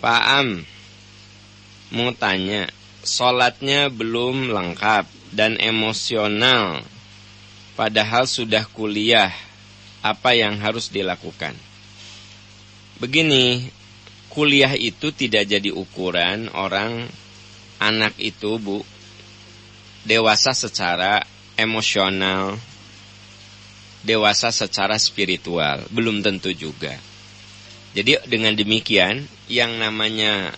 Pak Am mau tanya, sholatnya belum lengkap dan emosional, padahal sudah kuliah, apa yang harus dilakukan? Begini, kuliah itu tidak jadi ukuran orang anak itu, Bu, dewasa secara emosional, dewasa secara spiritual, belum tentu juga. Jadi dengan demikian, yang namanya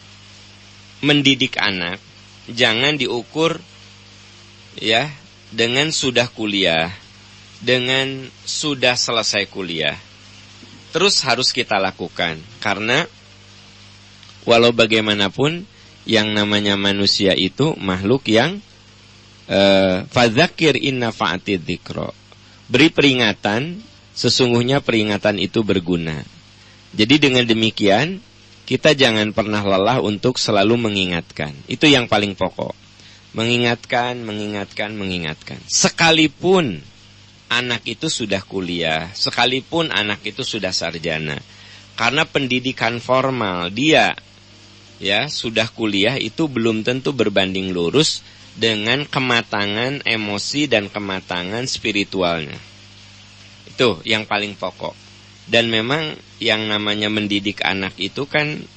mendidik anak jangan diukur ya dengan sudah kuliah, dengan sudah selesai kuliah. Terus harus kita lakukan, karena walau bagaimanapun yang namanya manusia itu makhluk yang fadzakir inna fa'atid dzikra. Beri peringatan, sesungguhnya peringatan itu berguna. Jadi dengan demikian kita jangan pernah lelah untuk selalu mengingatkan. Itu yang paling pokok. Mengingatkan. Sekalipun anak itu sudah kuliah, sekalipun anak itu sudah sarjana. Karena pendidikan formal dia ya sudah kuliah itu belum tentu berbanding lurus dengan kematangan emosi dan kematangan spiritualnya. Itu yang paling pokok. Dan memang yang namanya mendidik anak itu kan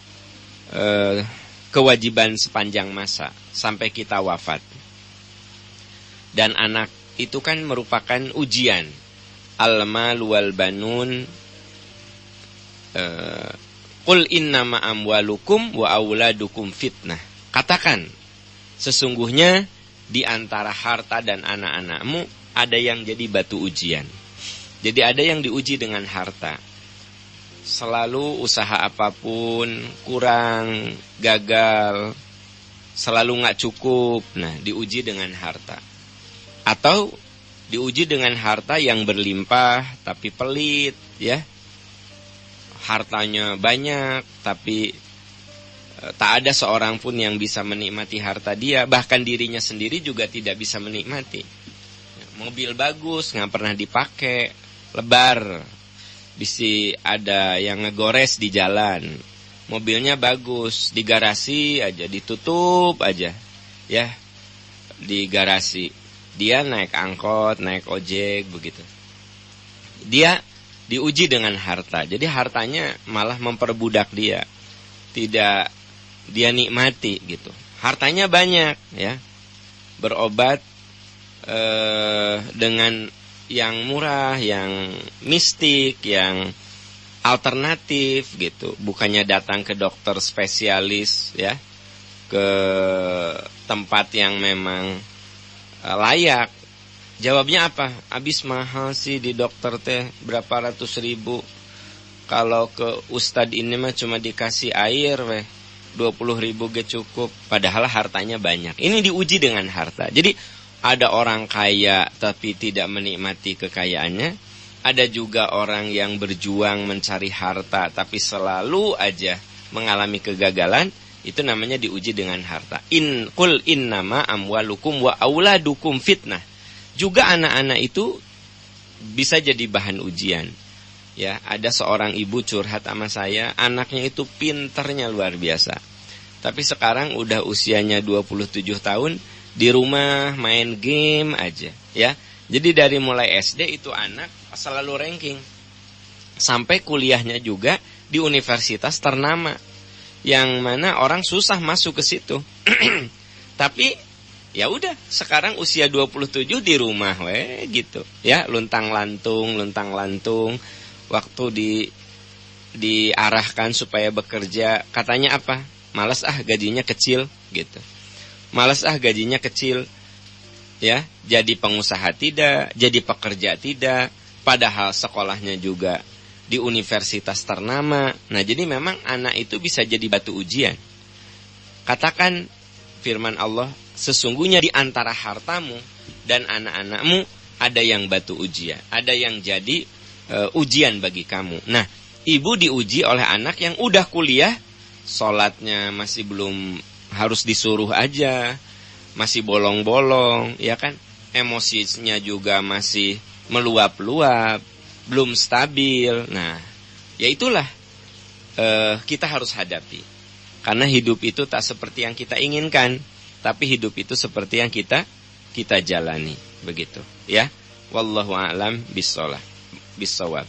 kewajiban sepanjang masa sampai kita wafat. Dan anak itu kan merupakan ujian. Al-malu wal banun qul innama amwalukum wa auladukum fitnah. Katakan, sesungguhnya di antara harta dan anak-anakmu ada yang jadi batu ujian. Jadi ada yang diuji dengan harta. Selalu usaha apapun kurang, gagal, selalu nggak cukup. Nah, diuji dengan harta. Atau diuji dengan harta yang berlimpah tapi pelit, ya. Hartanya banyak tapi tak ada seorang pun yang bisa menikmati harta dia. Bahkan dirinya sendiri juga tidak bisa menikmati. Mobil bagus, nggak pernah dipakai, lebar, bisa ada yang ngegores di jalan, mobilnya bagus, di garasi aja, ditutup aja, ya, di garasi, dia naik angkot, naik ojek, begitu, dia diuji dengan harta, jadi hartanya malah memperbudak dia, tidak dia nikmati, gitu, hartanya banyak, ya, berobat dengan yang murah, yang mistik, yang alternatif gitu. Bukannya datang ke dokter spesialis ya, ke tempat yang memang layak. Jawabnya apa? Abis mahal sih di dokter teh, berapa ratus ribu. Kalau ke ustad ini mah cuma dikasih air weh, 20.000 ge cukup. Padahal hartanya banyak. Ini diuji dengan harta. Jadi ada orang kaya tapi tidak menikmati kekayaannya. Ada juga orang yang berjuang mencari harta tapi selalu aja mengalami kegagalan. Itu namanya diuji dengan harta. Qul innama amwalukum wa auladukum fitnah. Juga anak-anak itu bisa jadi bahan ujian. Ya, ada seorang ibu curhat sama saya, anaknya itu pinternya luar biasa. Tapi sekarang udah usianya 27 tahun. Di rumah main game aja, ya. Jadi dari mulai SD itu anak selalu ranking. Sampai kuliahnya juga di universitas ternama. Yang mana orang susah masuk ke situ. Tapi ya udah, sekarang usia 27 di rumah gitu. Ya, luntang-lantung. Waktu diarahkan supaya bekerja, katanya apa? Malas gajinya kecil gitu. Malas gajinya kecil, ya, jadi pengusaha tidak, jadi pekerja tidak, padahal sekolahnya juga di universitas ternama. Nah, jadi memang anak itu bisa jadi batu ujian. Katakan firman Allah, sesungguhnya di antara hartamu dan anak-anakmu ada yang batu ujian, ada yang jadi ujian bagi kamu. Nah, ibu diuji oleh anak yang udah kuliah, sholatnya masih belum, harus disuruh aja, masih bolong-bolong, ya kan? Emosinya juga masih meluap-luap, belum stabil. Nah, ya itulah kita harus hadapi. Karena hidup itu tak seperti yang kita inginkan, tapi hidup itu seperti yang kita jalani, begitu ya. Wallahu a'lam bissawab.